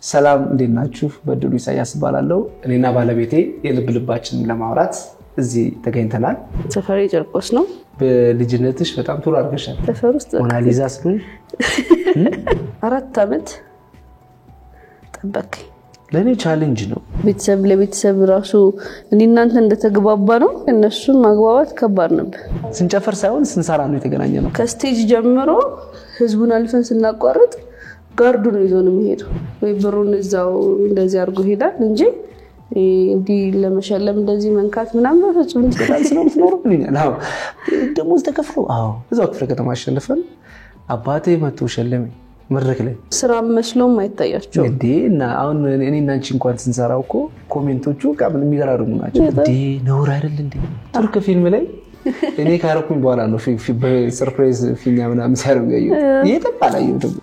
ሰላም እንዴት ናችሁ? በድሉ ኢሳያስ ባላለው እኔና ባለቤቴ የልብ ልባችንን ለማውራት እዚህ ተገኝተናል። ሰፈሬ ጨርቆስ ነው። በልጅነትሽ በጣም ቱር አድርገሻል። ሰፈር ውስጥ ሞናሊዛ ስለሆንሽ 4 አመት ጠበቀኝ። ለኔ ቻሌንጅ ነው። ቤተሰብ ለቤተሰብ ራሱ እኔ እናንተ እንደተግባባ ነው እነሱን ማግባባት ከባድ ነበር። ስንጨፈር ሳይሆን ስንሰራ ነው የተገናኘነው። ከስቴጅ ጀምሮ ህዝቡን አልፈን ስናቋርጥ ጋርዱ ነው ይዞን የሚሄደው ወይ ብሩን እዛው እንደዚህ አድርጎ ሄዳል እንጂ እንዲ ለመሸለም እንደዚህ መንካት ምናምን በፍጹም በጣም ስለምትኖር ብለኛል። አዎ ደሞዝ ተከፍሎ እዛው ክፍለ ከተማ አሸንፈን አባቴ መጥቶ ሸለመኝ መድረክ ላይ። ስራ መስሎም አይታያቸው እና አሁን እኔና አንቺ እንኳን ስንሰራው እኮ ኮሜንቶቹ ቃል የሚገራርሙ ናቸው። ነውር አይደል እንዴ? ቱርክ ፊልም ላይ እኔ ካረኩኝ በኋላ ነው በሰርፕራይዝ ፊኛ ምናምን ሲያደርጉ ያየሁት። ይሄ ተባላየው ደግሞ